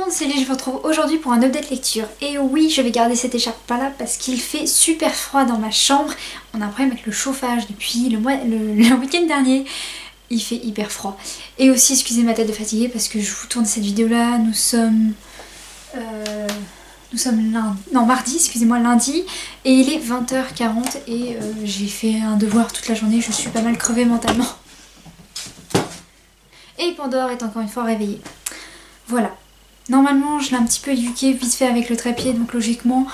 monde, c'est Lily, je vous retrouve aujourd'hui pour un update lecture. Et oui, je vais garder cette écharpe pas là parce qu'il fait super froid dans ma chambre. On a un problème avec le chauffage depuis le week-end dernier. Il fait hyper froid. Et aussi, excusez ma tête de fatiguée parce que je vous tourne cette vidéo là. Nous sommes mardi, excusez-moi, lundi. Et il est 20h40 et j'ai fait un devoir toute la journée. Je suis pas mal crevée mentalement. Et Pandore est encore une fois réveillée. Voilà. Normalement, je l'ai un petit peu éduquée vite fait avec le trépied, donc logiquement,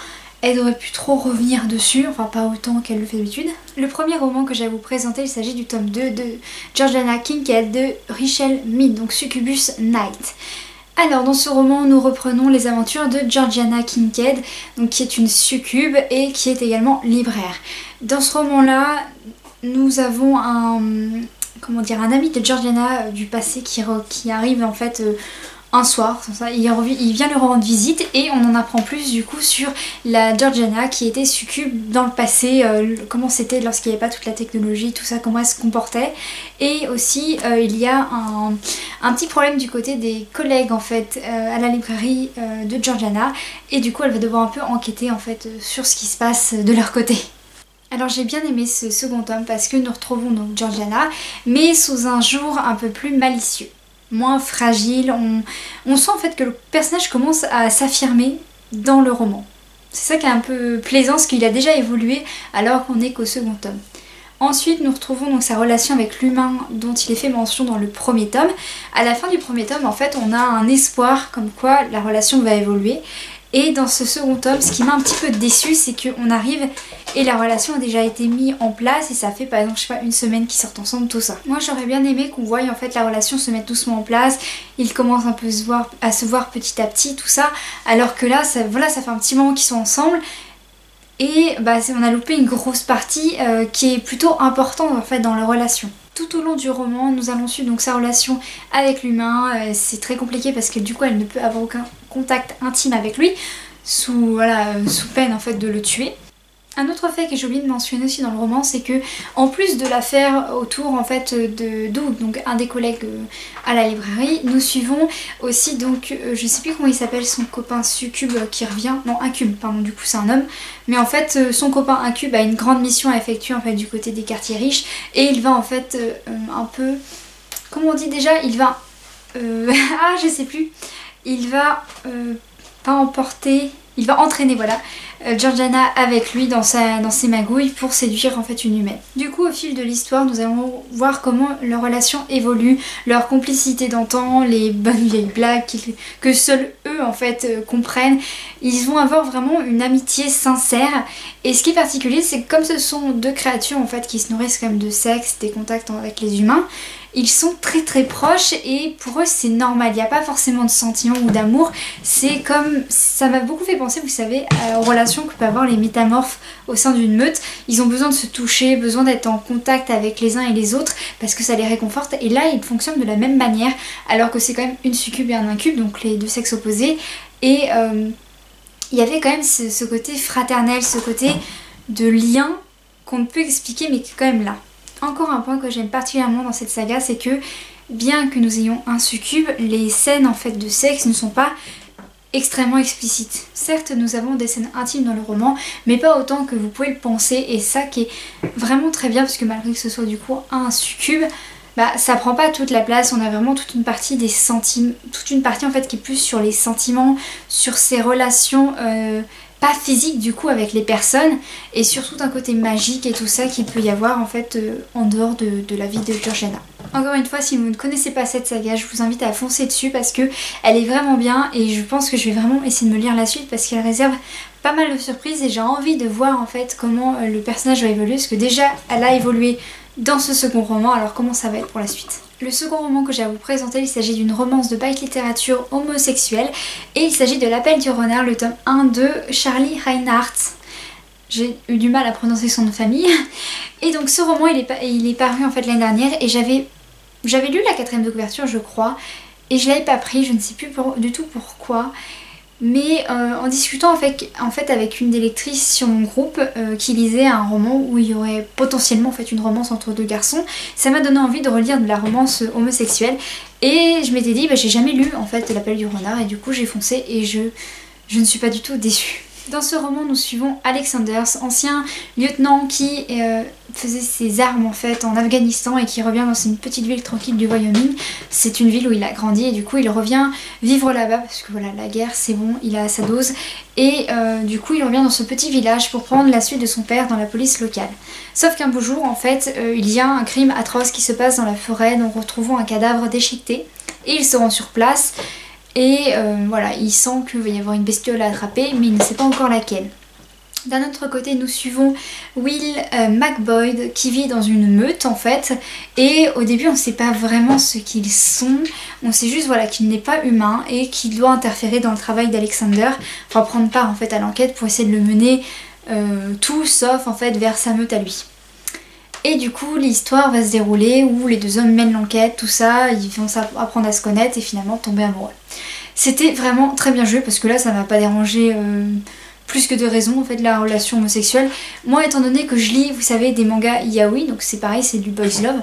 elle aurait pu trop revenir dessus, enfin pas autant qu'elle le fait d'habitude. Le premier roman que j'ai à vous présenter, il s'agit du tome 2 de Georgiana Kincaid de Richelle Mead, donc Succubus Night. Alors dans ce roman, nous reprenons les aventures de Georgiana Kincaid, donc qui est une succube et qui est également libraire. Dans ce roman-là, nous avons un ami de Georgiana du passé qui arrive en fait un soir, il vient lui rendre visite et on en apprend plus du coup sur la Georgiana qui était succube dans le passé, comment c'était lorsqu'il n'y avait pas toute la technologie, tout ça, comment elle se comportait. Et aussi il y a un petit problème du côté des collègues en fait à la librairie de Georgiana, et du coup elle va devoir un peu enquêter en fait sur ce qui se passe de leur côté. Alors j'ai bien aimé ce second tome parce que nous retrouvons donc Georgiana mais sous un jour un peu plus malicieux, moins fragile. On sent en fait que le personnage commence à s'affirmer dans le roman. C'est ça qui est un peu plaisant, parce qu'il a déjà évolué alors qu'on n'est qu'au second tome. Ensuite nous retrouvons donc sa relation avec l'humain dont il est fait mention dans le premier tome. À la fin du premier tome en fait on a un espoir comme quoi la relation va évoluer. Et dans ce second tome, ce qui m'a un petit peu déçue, c'est qu'on arrive et la relation a déjà été mise en place et ça fait par exemple, je sais pas, une semaine qu'ils sortent ensemble, tout ça. Moi j'aurais bien aimé qu'on voie en fait la relation se mettre doucement en place, ils commencent un peu à se voir petit à petit, tout ça, alors que là, ça fait un petit moment qu'ils sont ensemble. Et bah, on a loupé une grosse partie qui est plutôt importante en fait dans leur relation. Tout au long du roman, nous allons suivre donc sa relation avec l'humain. C'est très compliqué parce que du coup elle ne peut avoir aucun contact intime avec lui sous peine en fait de le tuer. Un autre fait que j'ai oublié de mentionner aussi dans le roman, c'est que en plus de l'affaire autour en fait de Doug, donc un des collègues à la librairie, nous suivons aussi donc je sais plus comment il s'appelle, son copain succube qui revient, non incube pardon, du coup c'est un homme, mais en fait son copain incube a une grande mission à effectuer en fait du côté des quartiers riches et il va en fait un peu, comment on dit déjà, il va ah je sais plus, il va pas emporter, il va entraîner voilà Georgiana avec lui dans ses magouilles pour séduire en fait une humaine. Du coup au fil de l'histoire nous allons voir comment leur relation évolue, leur complicité d'antan, les bonnes vieilles blagues que seuls eux en fait comprennent. Ils vont avoir vraiment une amitié sincère, et ce qui est particulier c'est que comme ce sont deux créatures en fait qui se nourrissent quand même de sexe, des contacts avec les humains, ils sont très très proches et pour eux c'est normal, il n'y a pas forcément de sentiments ou d'amour. C'est comme, ça m'a beaucoup fait penser vous savez aux relations que peuvent avoir les métamorphes au sein d'une meute. Ils ont besoin de se toucher, besoin d'être en contact avec les uns et les autres parce que ça les réconforte, et là ils fonctionnent de la même manière alors que c'est quand même une succube et un incube, donc les deux sexes opposés. Et il y avait quand même ce côté fraternel, ce côté de lien qu'on ne peut expliquer mais qui est quand même là. Encore un point que j'aime particulièrement dans cette saga, c'est que bien que nous ayons un succube, les scènes en fait de sexe ne sont pas extrêmement explicites. Certes nous avons des scènes intimes dans le roman, mais pas autant que vous pouvez le penser, et ça qui est vraiment très bien parce que malgré que ce soit du coup un succube, bah ça prend pas toute la place, on a vraiment toute une partie des sentiments, toute une partie en fait qui est plus sur les sentiments, sur ses relations pas physique du coup avec les personnes, et surtout un côté magique et tout ça qu'il peut y avoir en fait en dehors de la vie de Georgiana. Encore une fois, si vous ne connaissez pas cette saga, je vous invite à foncer dessus parce que elle est vraiment bien, et je pense que je vais vraiment essayer de me lire la suite parce qu'elle réserve pas mal de surprises et j'ai envie de voir en fait comment le personnage va évoluer, parce que déjà elle a évolué dans ce second roman, alors comment ça va être pour la suite. Le second roman que j'ai à vous présenter, il s'agit d'une romance de bail littérature homosexuelle et il s'agit de L'Appel du renard, le tome 1 de Charlie Reinhardt. J'ai eu du mal à prononcer son nom de famille. Et donc ce roman il est paru en fait l'année dernière, et j'avais lu la 4ème de couverture je crois, et je l'avais pas pris, je ne sais plus du tout pourquoi. Mais en discutant en fait avec une des lectrices sur mon groupe qui lisait un roman où il y aurait potentiellement en fait une romance entre deux garçons, ça m'a donné envie de relire de la romance homosexuelle et je m'étais dit bah, j'ai jamais lu en fait L'appel du renard et du coup j'ai foncé et je ne suis pas du tout déçue. Dans ce roman, nous suivons Alexander, ancien lieutenant qui faisait ses armes en fait en Afghanistan et qui revient dans une petite ville tranquille du Wyoming. C'est une ville où il a grandi et du coup il revient vivre là-bas parce que voilà, la guerre c'est bon, il a sa dose. Et du coup il revient dans ce petit village pour prendre la suite de son père dans la police locale. Sauf qu'un beau jour en fait, il y a un crime atroce qui se passe dans la forêt, nous retrouvons un cadavre déchiqueté et il se rend sur place. Et voilà, il sent qu'il va y avoir une bestiole à attraper, mais il ne sait pas encore laquelle. D'un autre côté, nous suivons Will McBoyd qui vit dans une meute en fait. Et au début, on ne sait pas vraiment ce qu'ils sont. On sait juste voilà, qu'il n'est pas humain et qu'il doit interférer dans le travail d'Alexander. Enfin, prendre part en fait à l'enquête pour essayer de le mener tout sauf en fait vers sa meute à lui. Et du coup l'histoire va se dérouler où les deux hommes mènent l'enquête, tout ça, ils vont apprendre à se connaître et finalement tomber amoureux. C'était vraiment très bien joué parce que là ça m'a pas dérangé plus que de raison en fait la relation homosexuelle. Moi étant donné que je lis, vous savez, des mangas yaoi, donc c'est pareil, c'est du boys love.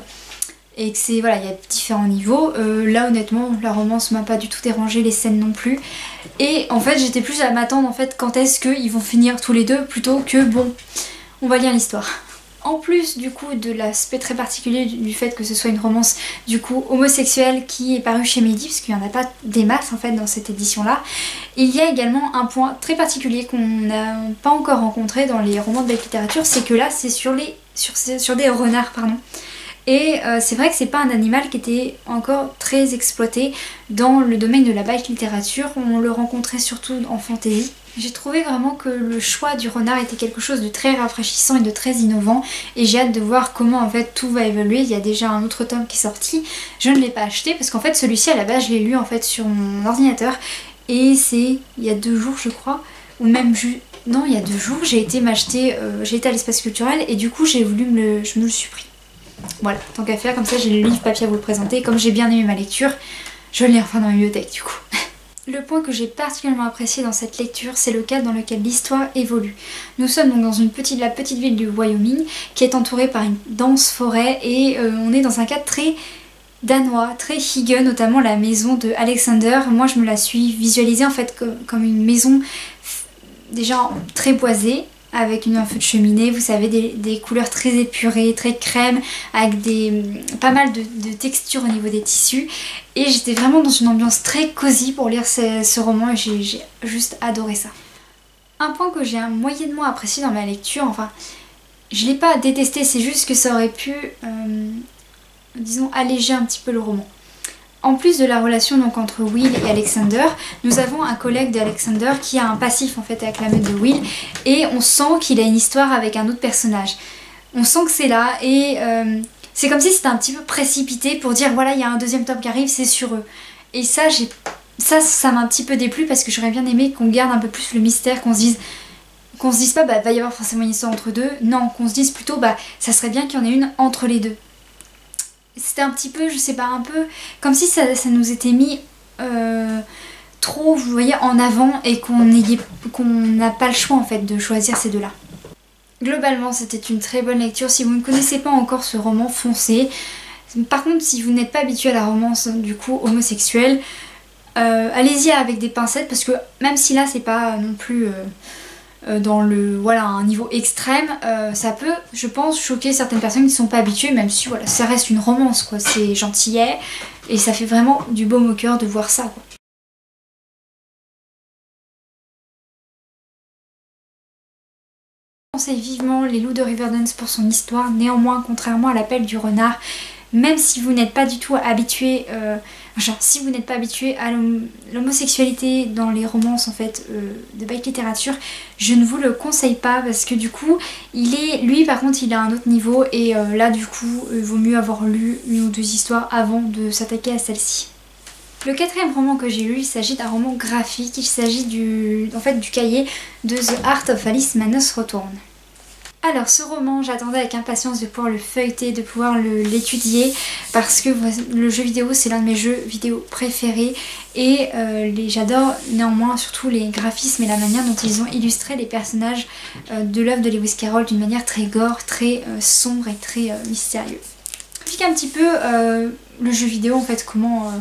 Et que c'est, voilà, il y a différents niveaux. Là honnêtement la romance m'a pas du tout dérangé, les scènes non plus. Et en fait j'étais plus à m'attendre en fait quand est-ce qu'ils vont finir tous les deux plutôt que bon, on va lire l'histoire. En plus du coup de l'aspect très particulier du fait que ce soit une romance du coup homosexuelle qui est parue chez Mehdi, parce qu'il n'y en a pas des masses en fait dans cette édition là, il y a également un point très particulier qu'on n'a pas encore rencontré dans les romans de belle littérature, c'est que là c'est sur des renards pardon. Et c'est vrai que c'est pas un animal qui était encore très exploité dans le domaine de la belle littérature, on le rencontrait surtout en fantasy. J'ai trouvé vraiment que le choix du renard était quelque chose de très rafraîchissant et de très innovant et j'ai hâte de voir comment en fait tout va évoluer. Il y a déjà un autre tome qui est sorti, je ne l'ai pas acheté parce qu'en fait celui-ci à la base je l'ai lu en fait sur mon ordinateur et c'est il y a 2 jours je crois, ou même non il y a 2 jours j'ai été m'acheter, j'ai été à l'espace culturel et du coup je me le suis pris. Voilà, tant qu'à faire, comme ça j'ai le livre papier à vous le présenter, comme j'ai bien aimé ma lecture, je l'ai enfin dans la bibliothèque du coup. Le point que j'ai particulièrement apprécié dans cette lecture, c'est le cadre dans lequel l'histoire évolue. Nous sommes donc dans la petite ville du Wyoming qui est entourée par une dense forêt et on est dans un cadre très danois, très hygge, notamment la maison de Alexander. Moi je me la suis visualisée en fait comme une maison déjà très boisée, avec un feu de cheminée, vous savez, des couleurs très épurées, très crème, avec pas mal de textures au niveau des tissus. Et j'étais vraiment dans une ambiance très cosy pour lire ce roman et j'ai juste adoré ça. Un point que j'ai moyennement apprécié dans ma lecture, enfin, je l'ai pas détesté, c'est juste que ça aurait pu, disons, alléger un petit peu le roman. En plus de la relation donc entre Will et Alexander, nous avons un collègue d'Alexander qui a un passif en fait avec la meute de Will et on sent qu'il a une histoire avec un autre personnage. On sent que c'est là et c'est comme si c'était un petit peu précipité pour dire voilà il y a un deuxième tome qui arrive, c'est sur eux. Et ça m'a un petit peu déplu parce que j'aurais bien aimé qu'on garde un peu plus le mystère, qu'on se dise pas bah va y avoir forcément une histoire entre deux, non, qu'on se dise plutôt bah ça serait bien qu'il y en ait une entre les deux. C'était un petit peu, je sais pas, un peu comme si ça nous était mis trop, vous voyez, en avant et qu'on n'a pas le choix en fait de choisir ces deux-là. Globalement, c'était une très bonne lecture. Si vous ne connaissez pas encore ce roman, foncez. Par contre, si vous n'êtes pas habitué à la romance du coup homosexuelle, allez-y avec des pincettes parce que même si là c'est pas non plus dans un niveau extrême, ça peut, je pense, choquer certaines personnes qui ne sont pas habituées, même si voilà, ça reste une romance quoi, c'est gentillet et ça fait vraiment du baume au cœur de voir ça quoi. Je conseille vivement Les Loups de Riverdance pour son histoire, néanmoins contrairement à L'Appel du renard, même si vous n'êtes pas du tout habitué, si vous n'êtes pas habitué à l'homosexualité dans les romances en fait de belle littérature, je ne vous le conseille pas parce que du coup lui par contre il a un autre niveau et là du coup il vaut mieux avoir lu une ou deux histoires avant de s'attaquer à celle-ci. Le 4e roman que j'ai lu, il s'agit d'un roman graphique, il s'agit du cahier de The Art of Alice Manos Return. Alors ce roman, j'attendais avec impatience de pouvoir le feuilleter, de pouvoir l'étudier parce que le jeu vidéo c'est l'un de mes jeux vidéo préférés et j'adore néanmoins surtout les graphismes et la manière dont ils ont illustré les personnages de l'œuvre de Lewis Carroll d'une manière très gore, très sombre et très mystérieuse. J'explique un petit peu le jeu vidéo en fait, comment...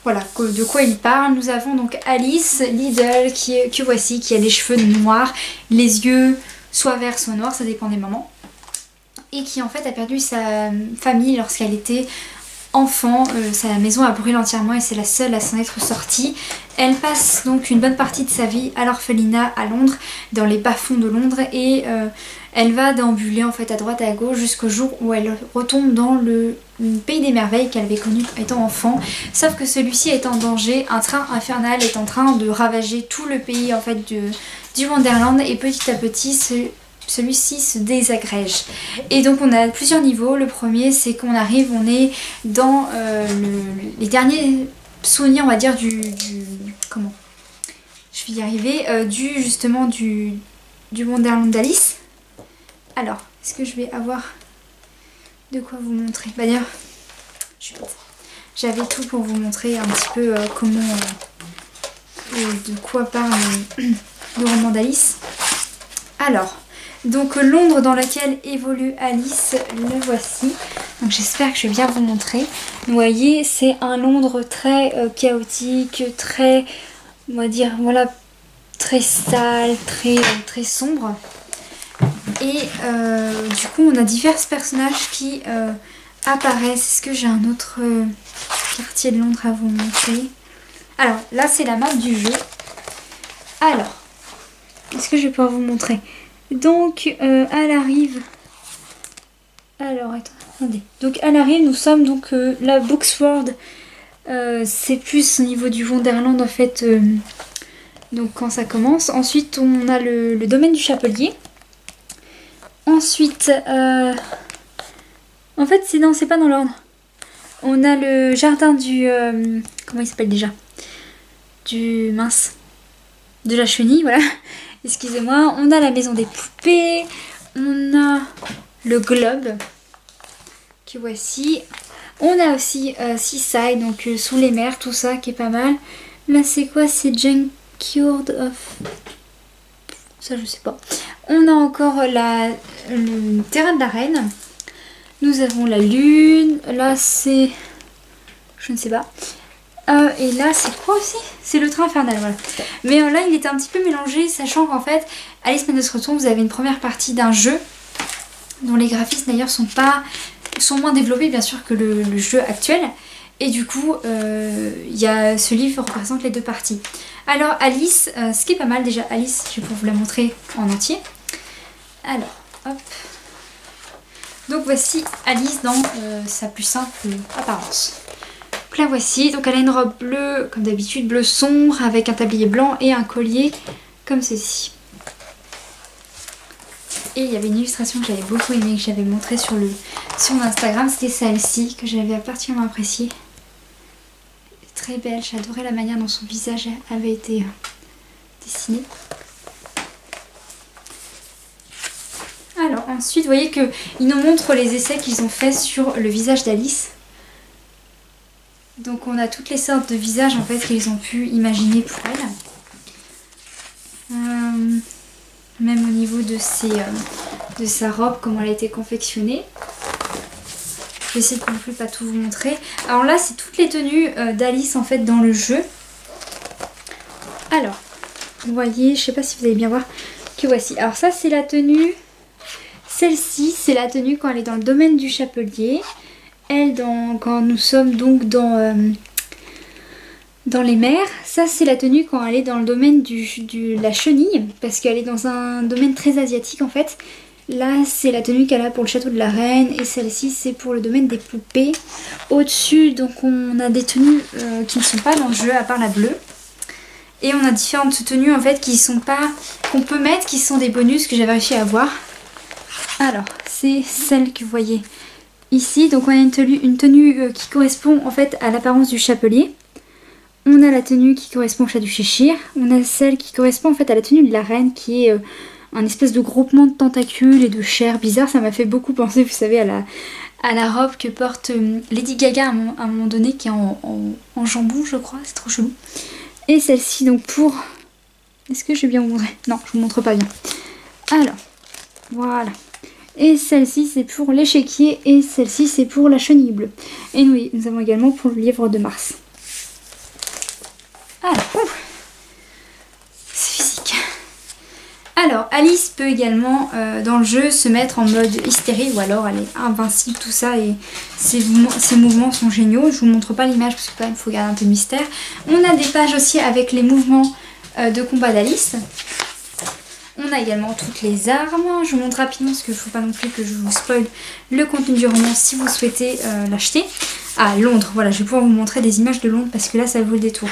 Voilà, de quoi il parle. Nous avons donc Alice Liddell que voici, qui a les cheveux noirs, les yeux soit verts soit noirs, ça dépend des moments. Et qui en fait a perdu sa famille lorsqu'elle était enfant. Sa maison a brûlé entièrement et c'est la seule à s'en être sortie. Elle passe donc une bonne partie de sa vie à l'orphelinat à Londres, dans les bas-fonds de Londres, et elle va déambuler en fait à droite et à gauche jusqu'au jour où elle retombe dans le pays des merveilles qu'elle avait connu étant enfant. Sauf que celui-ci est en danger, un train infernal est en train de ravager tout le pays en fait du Wonderland, et petit à petit celui-ci se désagrège. Et donc on a plusieurs niveaux. Le premier c'est qu'on arrive, on est dans les derniers souvenirs on va dire comment je vais y arriver, justement du Wonderland d'Alice. Alors, est-ce que je vais avoir de quoi vous montrer? Bah d'ailleurs, j'avais tout pour vous montrer un petit peu comment, de quoi parle le roman d'Alice. Alors, donc Londres dans laquelle évolue Alice, le voici. Donc j'espère que je vais bien vous montrer. Vous voyez, c'est un Londres très chaotique, très, on va dire, voilà, très sale, très sombre. Et du coup on a divers personnages qui apparaissent. Est-ce que j'ai un autre quartier de Londres à vous montrer? Alors là c'est la map du jeu. Alors, est-ce que je vais pouvoir vous montrer? Donc à l'arrive... Alors attendez. Donc à l'arrive nous sommes donc la Booksword. C'est plus au niveau du Wonderland en fait. Donc quand ça commence. Ensuite on a le domaine du Chapelier. Ensuite, en fait, c'est pas dans l'ordre. On a le jardin du... comment il s'appelle déjà? De la chenille, voilà. Excusez-moi. On a la maison des poupées. On a le globe, que voici. On a aussi Seaside, donc sous les mers, tout ça, qui est pas mal. Là, c'est quoi? C'est Junkyard of... Ça, je sais pas. On a encore le terrain de la reine. Nous avons la lune. Là, c'est... Je ne sais pas. Et là, c'est quoi aussi? C'est le train infernal, voilà. Mais là, il était un petit peu mélangé, sachant qu'en fait, Alice Madness Return, vous avez une première partie d'un jeu, dont les graphismes d'ailleurs sont moins développés, bien sûr, que le jeu actuel. Et du coup, ce livre représente les deux parties. Alors Alice, ce qui est pas mal déjà, Alice, je vais pouvoir vous la montrer en entier. Alors, hop. Donc voici Alice dans sa plus simple apparence. Donc la voici, donc elle a une robe bleue, comme d'habitude, bleu sombre, avec un tablier blanc et un collier comme ceci. Et il y avait une illustration que j'avais beaucoup aimée, que j'avais montrée sur mon Instagram, c'était celle-ci, que j'avais particulièrement appréciée. Très belle, j'adorais la manière dont son visage avait été dessiné. Alors ensuite, vous voyez qu'ils nous montrent les essais qu'ils ont fait sur le visage d'Alice. Donc on a toutes les sortes de visages en fait qu'ils ont pu imaginer pour elle. Même au niveau de sa robe, comment elle a été confectionnée. Je vais essayer de non plus pas tout vous montrer. Alors là, c'est toutes les tenues d'Alice en fait dans le jeu. Alors, vous voyez, je sais pas si vous allez bien voir, que voici. Alors ça, c'est la tenue. Celle-ci, c'est la tenue quand elle est dans le domaine du Chapelier. Elle, quand nous sommes donc dans les mers. Ça, c'est la tenue quand elle est dans le domaine de la chenille, parce qu'elle est dans un domaine très asiatique en fait. Là, c'est la tenue qu'elle a pour le château de la reine, et celle-ci, c'est pour le domaine des poupées. Au-dessus, donc, on a des tenues qui ne sont pas dans le jeu, à part la bleue. Et on a différentes tenues en fait qu'on peut mettre, qui sont des bonus que j'avais réussi à avoir. Alors, c'est celle que vous voyez ici. Donc on a une tenue qui correspond en fait à l'apparence du Chapelier. On a la tenue qui correspond au chat du Cheshire. On a celle qui correspond en fait à la tenue de la reine, qui est un espèce de groupement de tentacules et de chair bizarre. Ça m'a fait beaucoup penser, vous savez, à la robe que porte Lady Gaga à un moment donné, qui est en jambon, je crois. C'est trop chelou. Et celle-ci, donc pour... Est-ce que je vais bien vous montrer? Non, je vous montre pas bien. Alors, voilà. Et celle-ci, c'est pour l'échiquier. Et celle-ci, c'est pour la chenille bleue. Et nous avons également pour le livre de Mars. Alors, c'est physique. Alors, Alice peut également, dans le jeu, se mettre en mode hystérie. Ou alors, elle est invincible, tout ça. Et ses mouvements sont géniaux. Je vous montre pas l'image parce que quand même, il faut garder un peu de mystère. On a des pages aussi avec les mouvements de combat d'Alice. On a également toutes les armes. Je vous montre rapidement parce qu'il ne faut pas non plus que je vous spoil le contenu du roman si vous souhaitez l'acheter. À Londres, voilà, je vais pouvoir vous montrer des images de Londres parce que là ça vaut le détour.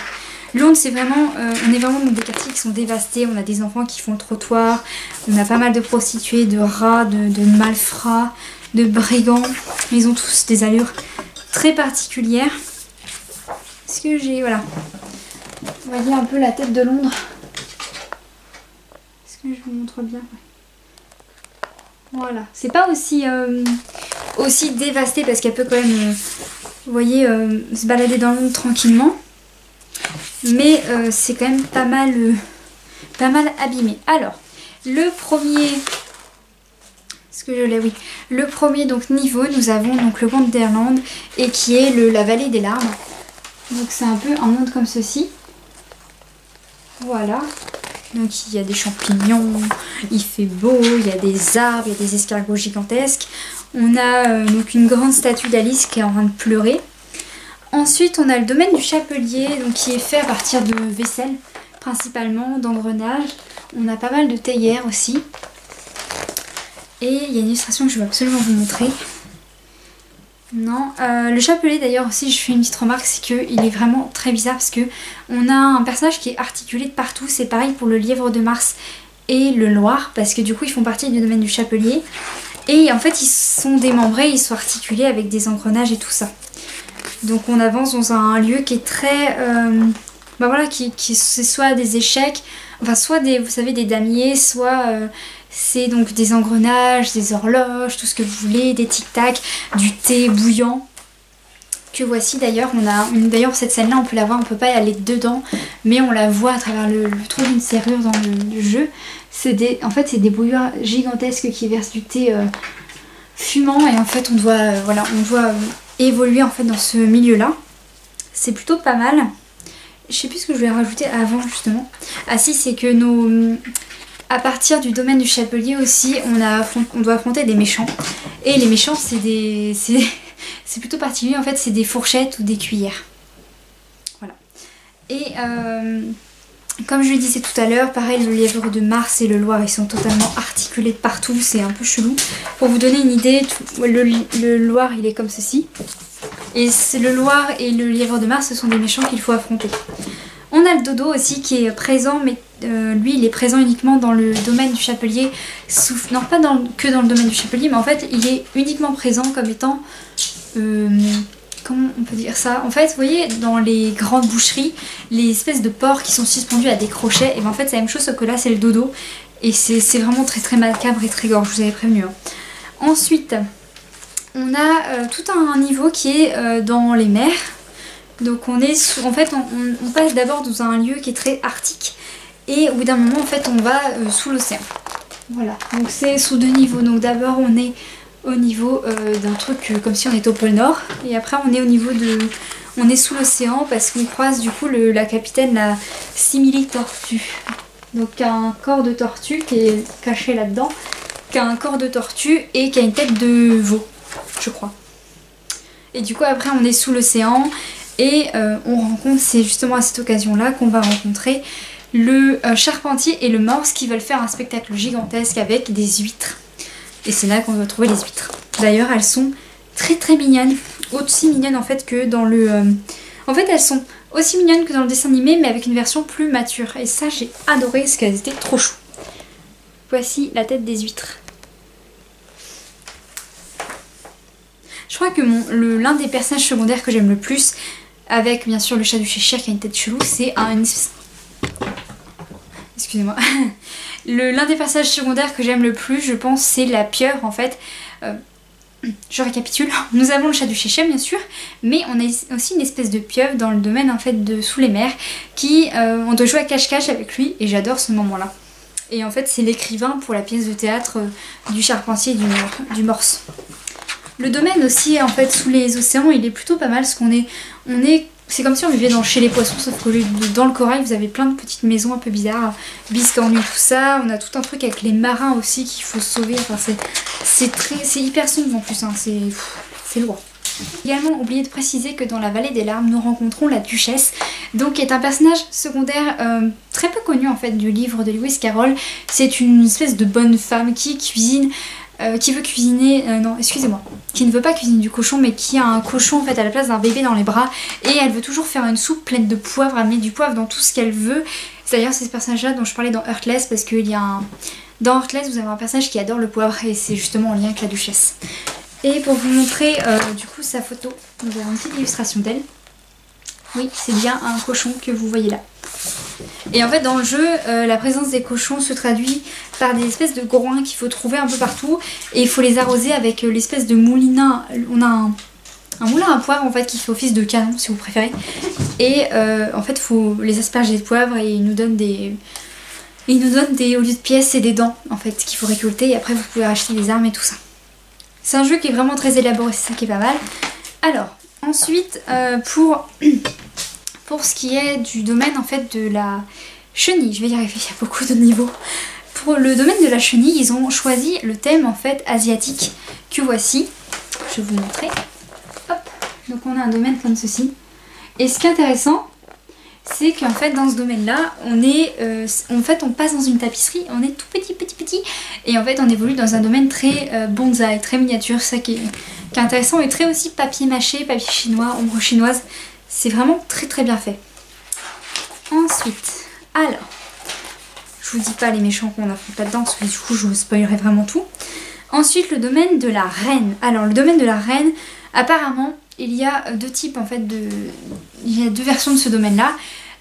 Londres, c'est vraiment, on est vraiment dans des quartiers qui sont dévastés. On a des enfants qui font le trottoir. On a pas mal de prostituées, de rats, de malfrats, de brigands. Ils ont tous des allures très particulières. Est-ce que j'ai, voilà. Vous voyez un peu la tête de Londres. Je vous montre bien. Voilà. C'est pas aussi, aussi dévasté parce qu'elle peut quand même, vous voyez, se balader dans le monde tranquillement. Mais c'est quand même pas mal abîmé. Alors, le premier... Est-ce que je l'ai? Oui. Le premier donc niveau, nous avons donc le Wonderland et qui est la vallée des larmes. Donc c'est un peu un monde comme ceci. Voilà. Donc il y a des champignons, il fait beau, il y a des arbres, il y a des escargots gigantesques. On a donc une grande statue d'Alice qui est en train de pleurer. Ensuite on a le domaine du chapelier, donc qui est fait à partir de vaisselle principalement, d'engrenages. On a pas mal de théières aussi. Et il y a une illustration que je veux absolument vous montrer. Non, le chapelet d'ailleurs aussi, je fais une petite remarque, c'est qu'il est vraiment très bizarre parce que on a un personnage qui est articulé de partout. C'est pareil pour le lièvre de Mars et le Loir parce que du coup ils font partie du domaine du chapelier. Et en fait ils sont démembrés, ils sont articulés avec des engrenages et tout ça. Donc on avance dans un lieu qui est très... bah voilà, c'est soit des échecs, enfin soit des, vous savez, des damiers, soit... c'est donc des engrenages, des horloges, tout ce que vous voulez, des tic-tac, du thé bouillant. Que voici d'ailleurs, d'ailleurs cette scène là on peut la voir, on peut pas y aller dedans, mais on la voit à travers le trou d'une serrure dans le jeu. En fait c'est des bouilloires gigantesques qui versent du thé fumant et en fait on doit, évoluer en fait dans ce milieu là. C'est plutôt pas mal. Je sais plus ce que je voulais rajouter avant justement. Ah si, c'est que à partir du domaine du chapelier aussi, on doit affronter des méchants. Et les méchants, c'est plutôt particulier. En fait, c'est des fourchettes ou des cuillères. Voilà. Et comme je le disais tout à l'heure, pareil, le lièvre de Mars et le Loir, ils sont totalement articulés de partout. C'est un peu chelou. Pour vous donner une idée, le Loir, il est comme ceci. Et le Loir et le lièvre de Mars, ce sont des méchants qu'il faut affronter. On a le dodo aussi qui est présent, mais lui il est présent uniquement dans le domaine du chapelier. Non, pas que dans le domaine du chapelier, mais en fait il est uniquement présent comme étant... comment on peut dire ça? En fait, vous voyez, dans les grandes boucheries, les espèces de porcs qui sont suspendus à des crochets, et bien en fait c'est la même chose, sauf que là c'est le dodo. Et c'est vraiment très très macabre et très gore, je vous avais prévenu. Hein. Ensuite, on a tout un niveau qui est dans les mers. Donc on est en fait on passe d'abord dans un lieu qui est très arctique et au bout d'un moment en fait on va sous l'océan. Voilà, donc c'est sous deux niveaux. Donc d'abord on est au niveau d'un truc comme si on était au pôle Nord et après on est au niveau on est sous l'océan parce qu'on croise du coup la capitaine, la simili-tortue. Donc un corps de tortue qui est caché là-dedans, qui a un corps de tortue et qui a une tête de veau, je crois. Et du coup après on est sous l'océan. Et on rencontre, c'est justement à cette occasion-là qu'on va rencontrer le charpentier et le morse qui veulent faire un spectacle gigantesque avec des huîtres. Et c'est là qu'on va trouver les huîtres. D'ailleurs, elles sont très très mignonnes, aussi mignonnes en fait que dans le... En fait, elles sont aussi mignonnes que dans le dessin animé, mais avec une version plus mature. Et ça, j'ai adoré parce qu'elles étaient trop chou. Voici la tête des huîtres. Je crois que l'un des personnages secondaires que j'aime le plus, avec bien sûr le chat du Cheshire qui a une tête chelou, c'est un... excusez-moi. L'un des personnages secondaires que j'aime le plus, je pense, c'est la pieuvre en fait. Je récapitule, nous avons le chat du Chéchem bien sûr, mais on a aussi une espèce de pieuvre dans le domaine en fait de Sous les mers qui, on doit jouer à cache-cache avec lui et j'adore ce moment là. Et en fait c'est l'écrivain pour la pièce de théâtre du Charpentier du Morse. Le domaine aussi en fait sous les océans il est plutôt pas mal parce qu'on est c'est comme si on vivait chez les poissons sauf que dans le corail vous avez plein de petites maisons un peu bizarres, biscornues tout ça, on a tout un truc avec les marins aussi qu'il faut sauver, enfin c'est hyper sombre en plus, hein. C'est lourd. Également oublié de préciser que dans la vallée des larmes nous rencontrons la duchesse, donc qui est un personnage secondaire très peu connu en fait du livre de Lewis Carroll. C'est une espèce de bonne femme qui cuisine, qui veut cuisiner, non excusez-moi, qui ne veut pas cuisiner du cochon mais qui a un cochon en fait à la place d'un bébé dans les bras et elle veut toujours faire une soupe pleine de poivre, elle met du poivre dans tout ce qu'elle veut. D'ailleurs c'est ce personnage là dont je parlais dans Heartless parce qu'il y a dans Heartless vous avez un personnage qui adore le poivre et c'est justement en lien avec la duchesse. Et pour vous montrer du coup sa photo, nous avons une petite illustration d'elle. Oui, c'est bien un cochon que vous voyez là. Et en fait dans le jeu, la présence des cochons se traduit par des espèces de groins qu'il faut trouver un peu partout. Et il faut les arroser avec l'espèce de moulinin. On a un moulin à poivre en fait qui fait office de canon si vous préférez. Et en fait il faut les asperger de poivre et il nous donne des... au lieu de pièces et des dents en fait qu'il faut récolter et après vous pouvez acheter des armes et tout ça. C'est un jeu qui est vraiment très élaboré, c'est ça qui est pas mal. Alors, ensuite, pour ce qui est du domaine en fait de la chenille, je vais y arriver, il y a beaucoup de niveaux. Pour le domaine de la chenille, ils ont choisi le thème en fait asiatique que voici. Je vais vous montrer. Hop, donc on a un domaine comme ceci. Et ce qui est intéressant, c'est qu'en fait dans ce domaine-là, on passe dans une tapisserie, on est tout petit et en fait on évolue dans un domaine très bonsaï, très miniature, ça qui est intéressant et très aussi papier mâché, papier chinois, ombre chinoise, c'est vraiment très bien fait. Ensuite, alors, je vous dis pas les méchants qu'on affronte là-dedans parce que du coup je vous spoilerai vraiment tout. Ensuite le domaine de la reine. Alors le domaine de la reine, apparemment il y a deux types en fait il y a deux versions de ce domaine-là.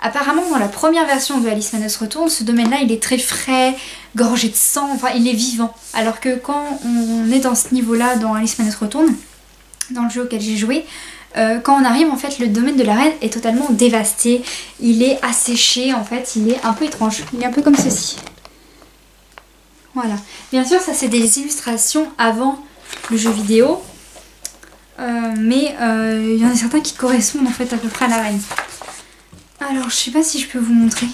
Apparemment dans la première version de Alice Manus Retourne, ce domaine-là il est très frais, gorgé de sang, enfin il est vivant. Alors que quand on est dans ce niveau-là dans Alice Manus Retourne, dans le jeu auquel j'ai joué, quand on arrive en fait le domaine de la reine est totalement dévasté, il est asséché en fait, il est un peu étrange, il est un peu comme ceci. Voilà, bien sûr ça c'est des illustrations avant le jeu vidéo. Mais il y en a certains qui correspondent en fait à peu près à la reine. Alors je sais pas si je peux vous montrer.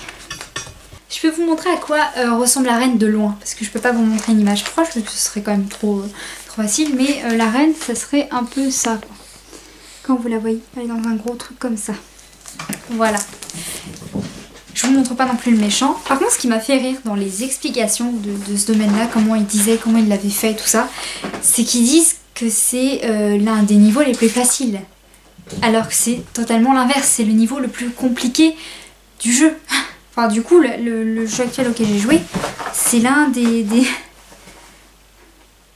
Je peux vous montrer à quoi ressemble la reine de loin. Parce que je peux pas vous montrer une image proche parce que ce serait quand même trop facile. Mais la reine ça serait un peu ça quoi. Quand vous la voyez, elle est dans un gros truc comme ça. Voilà. Je vous montre pas non plus le méchant. Par contre ce qui m'a fait rire dans les explications de ce domaine là, comment ils disaient, comment ils l'avaient fait et tout ça, c'est qu'ils disent que c'est l'un des niveaux les plus faciles. Alors que c'est totalement l'inverse, c'est le niveau le plus compliqué du jeu. Enfin du coup le jeu actuel auquel j'ai joué, c'est l'un des...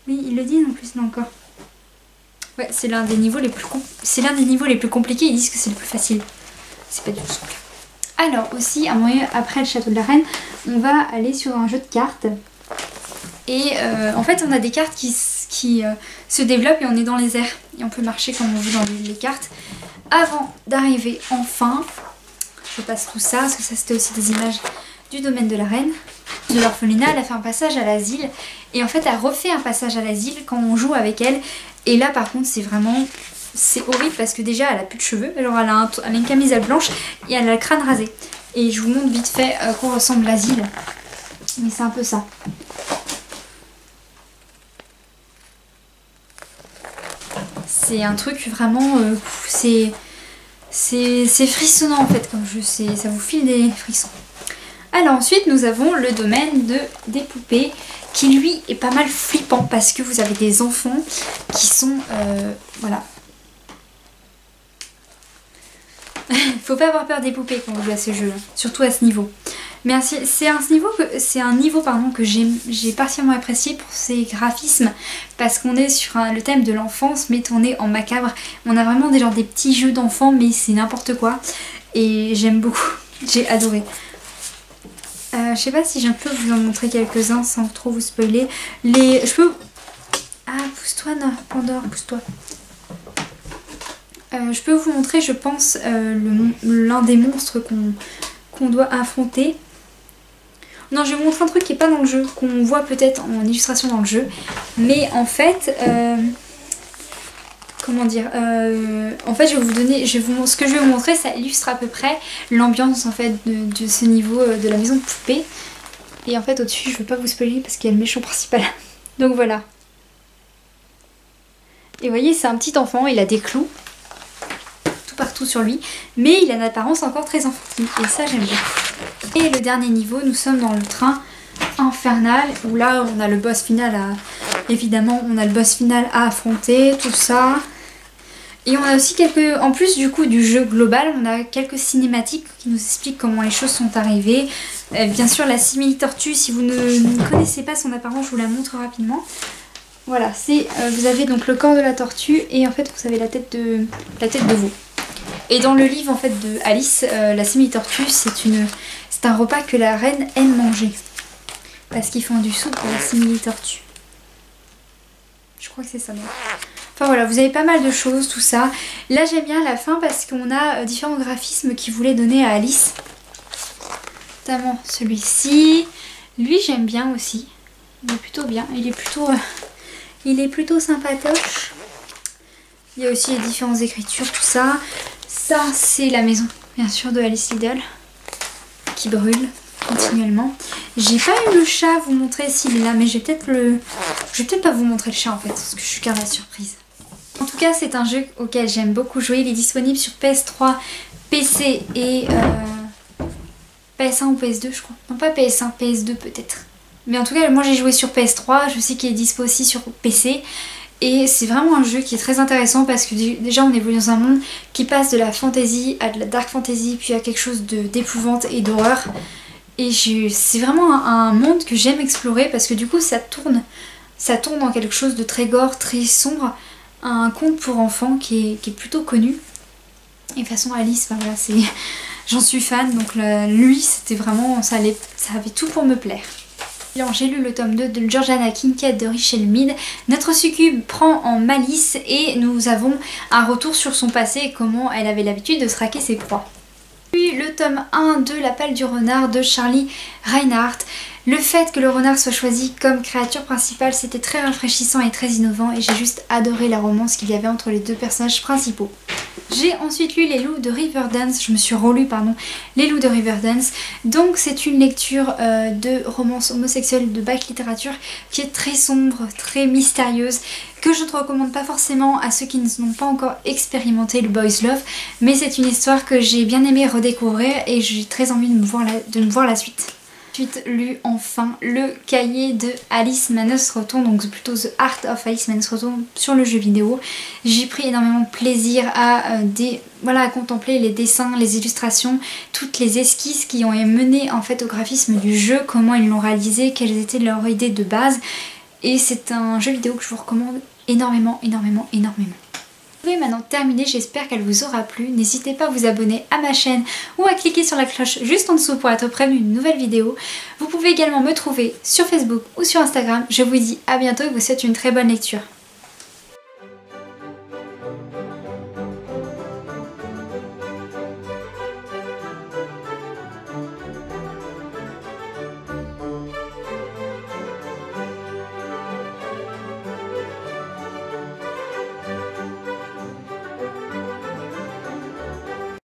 Oui ils le disent en plus là encore. Ouais c'est l'un des niveaux les plus compliqués, ils disent que c'est le plus facile. C'est pas du tout ce cas. Alors aussi après le château de la reine, on va aller sur un jeu de cartes. Et en fait on a des cartes qui se développent et on est dans les airs. Et on peut marcher comme on veut dans les cartes. Avant d'arriver enfin, je passe tout ça, parce que ça c'était aussi des images du domaine de la reine. De l'orphelinat, elle a fait un passage à l'asile. Et en fait elle refait un passage à l'asile quand on joue avec elle. Et là par contre c'est horrible parce que déjà elle a plus de cheveux. Alors elle a une camisole blanche et elle a le crâne rasé. Et je vous montre vite fait à quoi ressemble l'asile. Mais c'est un peu ça. C'est un truc vraiment, c'est frissonnant en fait comme jeu, ça vous file des frissons. Alors ensuite nous avons le domaine des poupées qui lui est pas mal flippant parce que vous avez des enfants qui sont, voilà. Faut pas avoir peur des poupées quand on joue à ce jeu, surtout à ce niveau. Mais c'est un niveau que j'ai partiellement apprécié pour ses graphismes parce qu'on est sur le thème de l'enfance mais tourné en macabre. On a vraiment des petits jeux d'enfants mais c'est n'importe quoi et j'aime beaucoup, j'ai adoré. Je sais pas si je peux vous en montrer quelques-uns sans trop vous spoiler. Ah, pousse-toi, non, Pandore, pousse-toi. Je peux vous montrer, je pense, l'un des monstres qu'on doit affronter. Non, je vais vous montrer un truc qui est pas dans le jeu, qu'on voit peut-être en illustration dans le jeu. Mais en fait, comment dire, en fait je vais vous donner, ce que je vais vous montrer, ça illustre à peu près l'ambiance en fait de ce niveau de la maison de poupée. Et en fait au-dessus je veux pas vous spoiler parce qu'il y a le méchant principal. Donc voilà. Et vous voyez, c'est un petit enfant, il a des clous tout partout sur lui, mais il a une apparence encore très enfantine. Et ça j'aime bien. Et le dernier niveau, nous sommes dans le train infernal, où là on a le boss final à... Évidemment on a le boss final à affronter, tout ça. Et on a aussi quelques... En plus du coup du jeu global, on a quelques cinématiques qui nous expliquent comment les choses sont arrivées. Bien sûr la simili-tortue, si vous ne connaissez pas son apparence, je vous la montre rapidement. Voilà, vous avez donc le corps de la tortue et en fait vous avez la tête de veau. Et dans le livre en fait de Alice, la simili-tortue, c'est un repas que la reine aime manger. Parce qu'ils font du soupe pour la simili-tortue. Je crois que c'est ça. Non. Enfin voilà, vous avez pas mal de choses, tout ça. Là j'aime bien la fin parce qu'on a différents graphismes qu'ils voulaient donner à Alice. Notamment celui-ci. Lui j'aime bien aussi. Il est plutôt bien. Il est plutôt sympatoche. Il y a aussi les différentes écritures, tout ça. Ça c'est la maison, bien sûr, de Alice Liddell. Qui brûle continuellement. J'ai pas eu le chat à vous montrer s'il est là, mais je vais peut-être pas vous montrer le chat en fait, parce que je suis garde la surprise. En tout cas, c'est un jeu auquel j'aime beaucoup jouer. Il est disponible sur PS3, PC et PS1 ou PS2 je crois. Non pas PS1, PS2 peut-être. Mais en tout cas, moi j'ai joué sur PS3, je sais qu'il est dispo aussi sur PC. Et c'est vraiment un jeu qui est très intéressant parce que déjà on évolue dans un monde qui passe de la fantasy à de la dark fantasy, puis à quelque chose d'épouvante et d'horreur. Et c'est vraiment un monde que j'aime explorer parce que du coup ça tourne dans quelque chose de très gore, très sombre. Un conte pour enfants qui est plutôt connu. Et de toute façon Alice, ben voilà, j'en suis fan, donc lui c'était vraiment, ça avait tout pour me plaire. Alors j'ai lu le tome 2 de Georgiana Kincaid de Richelle Mead. Notre succube prend en malice et nous avons un retour sur son passé et comment elle avait l'habitude de traquer ses proies. Puis le tome 1 de La Palle du renard de Charlie Reinhardt. Le fait que le renard soit choisi comme créature principale, c'était très rafraîchissant et très innovant et j'ai juste adoré la romance qu'il y avait entre les deux personnages principaux. J'ai ensuite lu Les Loups de Riverdance, je me suis relu Les Loups de Riverdance. Donc c'est une lecture de romance homosexuelle de bac littérature qui est très sombre, très mystérieuse, que je ne recommande pas forcément à ceux qui n'ont pas encore expérimenté le boys love, mais c'est une histoire que j'ai bien aimé redécouvrir et j'ai très envie de me voir la suite. Ensuite lu enfin le cahier de Alice Manos Reton, donc plutôt The Art of Alice Manos Reton sur le jeu vidéo. J'ai pris énormément de plaisir à contempler les dessins, les illustrations, toutes les esquisses qui ont mené en fait au graphisme du jeu, comment ils l'ont réalisé, quelles étaient leurs idées de base. Et c'est un jeu vidéo que je vous recommande énormément. Vous pouvez maintenant terminer, j'espère qu'elle vous aura plu. N'hésitez pas à vous abonner à ma chaîne ou à cliquer sur la cloche juste en dessous pour être prévenu d'une nouvelle vidéo. Vous pouvez également me trouver sur Facebook ou sur Instagram. Je vous dis à bientôt et vous souhaite une très bonne lecture.